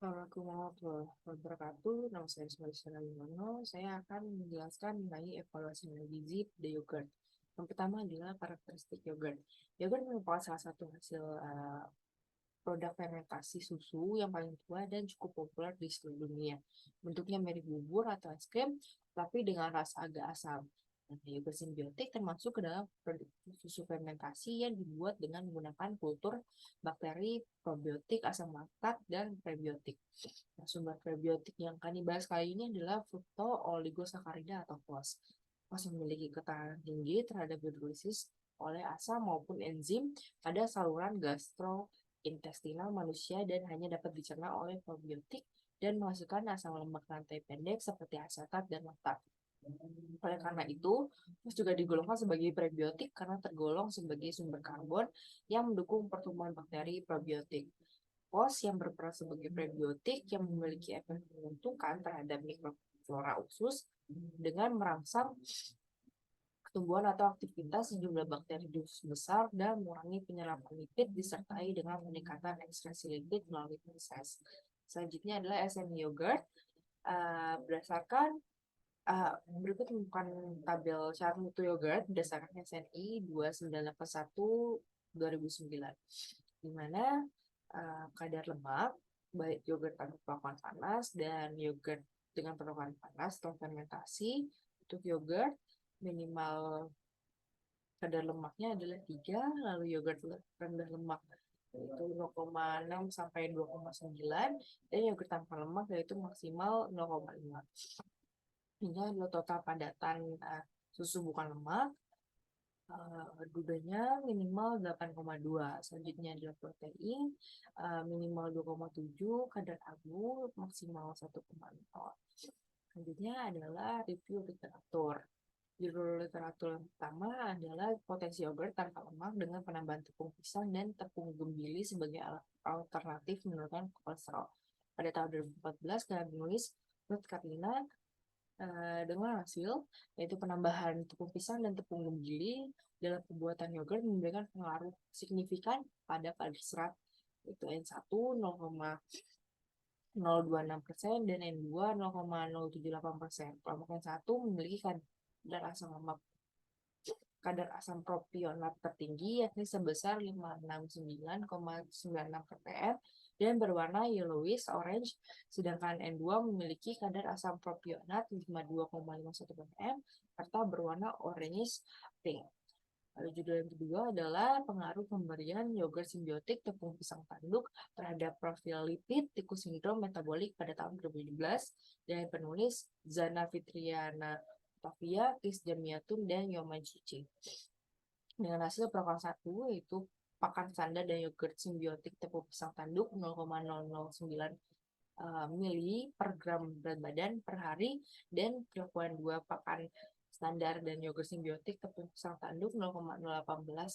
Assalamualaikum warahmatullahi wabarakatuh. Nama saya Ismail Wimono. Saya akan menjelaskan mengenai evaluasi gizi pada yogurt. Yang pertama adalah karakteristik yogurt. Yogurt merupakan salah satu hasil produk fermentasi susu yang paling tua dan cukup populer di seluruh dunia. Bentuknya mirip bubur atau es krim, tapi dengan rasa agak asam. Nah, yogurt simbiotik termasuk ke dalam produk susu fermentasi yang dibuat dengan menggunakan kultur bakteri probiotik, asam laktat, dan prebiotik. Nah, sumber prebiotik yang akan dibahas kali ini adalah fructooligosaccharides atau FOS. FOS memiliki ketahanan tinggi terhadap hidrolisis oleh asam maupun enzim pada saluran gastrointestinal manusia dan hanya dapat dicerna oleh probiotik dan menghasilkan asam lemak rantai pendek seperti asetat dan laktat. Oleh karena itu, FOS juga digolongkan sebagai prebiotik karena tergolong sebagai sumber karbon yang mendukung pertumbuhan bakteri probiotik. FOS yang berperan sebagai prebiotik yang memiliki efek menguntungkan terhadap mikroflora usus dengan merangsang pertumbuhan atau aktivitas sejumlah bakteri di usus besar dan mengurangi penyerapan lipid disertai dengan peningkatan ekstrasi lipid melalui proses. Selanjutnya adalah SMI yogurt. Berdasarkan berikut merupakan tabel syarat mutu yogurt berdasarkan SNI 2981 2009, di mana kadar lemak baik yogurt tanpa perlakuan panas dan yogurt dengan perlakuan panas setelah fermentasi. Untuk yogurt minimal kadar lemaknya adalah 3, lalu yogurt rendah lemak yaitu 0,6 sampai 2,9, dan yogurt tanpa lemak yaitu maksimal 0,5. Ini adalah total padatan susu bukan lemak. Gudanya minimal 8,2. Selanjutnya adalah protein minimal 2,7, kadar abu maksimal 1,0. Selanjutnya adalah review literatur. Judul literatur yang pertama adalah potensi yogurt tanpa lemak dengan penambahan tepung pisang dan tepung gembili sebagai alternatif menurunkan kolesterol. Pada tahun 2014, kami menulis Ruth Katrina dengan hasil yaitu penambahan tepung pisang dan tepung gembili dalam pembuatan yogurt memberikan pengaruh signifikan pada kadar serat, yaitu N1 0,026% dan N2 0,078%. Kelompok N1 memiliki kadar asam lemak kadar asam propionat tertinggi yakni sebesar 569,96 ppm dan berwarna yellowish orange, sedangkan N2 memiliki kadar asam propionat 52,51 ppm serta berwarna orange pink. Lalu judul yang kedua adalah pengaruh pemberian yogurt simbiotik tepung pisang tanduk terhadap profil lipid tikus sindrom metabolik pada tahun 2017 dan penulis Zana Fitriana Tavia, Chris Jamiatun, dan Yoman Suci. Dengan hasil program 1 yaitu pakan standar dan yogurt simbiotik tepung pisang tanduk 0,009 mili per gram berat badan per hari dan perlakuan 2 pakan standar dan yogurt simbiotik tepung pisang tanduk 0,018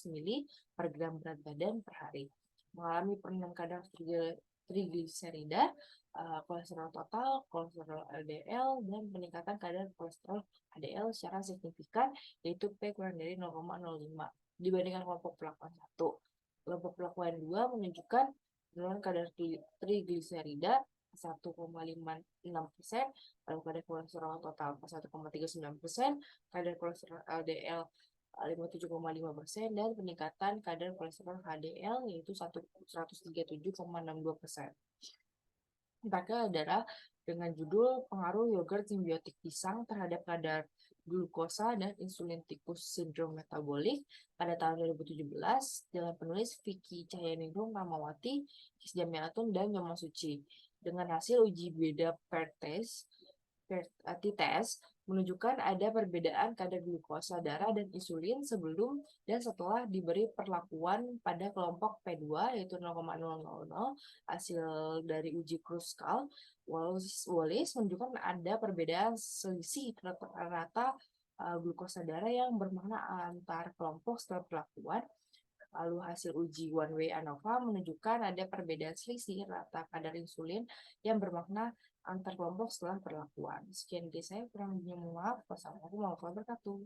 mili per gram berat badan per hari. Mengalami penurunan kadar trigliserida, kolesterol total, kolesterol LDL, dan peningkatan kadar kolesterol HDL secara signifikan, yaitu P kurang dari 0,05 dibandingkan kelompok pelakuan 1. Kelompok pelakuan 2 menunjukkan penurunan kadar trigliserida 1,56%, lalu kadar kolesterol total 1,39%, kadar kolesterol LDL 57,5%, dan peningkatan kadar kolesterol HDL yaitu 137,62%. Pada darah dengan judul pengaruh yogurt simbiotik pisang terhadap kadar glukosa dan insulin tikus sindrom metabolik pada tahun 2017 dengan penulis Vicky Cahyaningrum Ramawati, Kis Jamiatun, dan Nyoman Suci. Dengan hasil uji beda t-test menunjukkan ada perbedaan kadar glukosa darah dan insulin sebelum dan setelah diberi perlakuan pada kelompok P2 yaitu 0,000. Hasil dari uji Kruskal Wallis menunjukkan ada perbedaan selisih rata-rata glukosa darah yang bermakna antar kelompok setelah perlakuan. Lalu hasil uji one way ANOVA menunjukkan ada perbedaan selisih rata kadar insulin yang bermakna antar kelompok setelah perlakuan. Sekian dari saya, kurang lebihnya mohon maaf. Wassalamualaikum warahmatullahi wabarakatuh.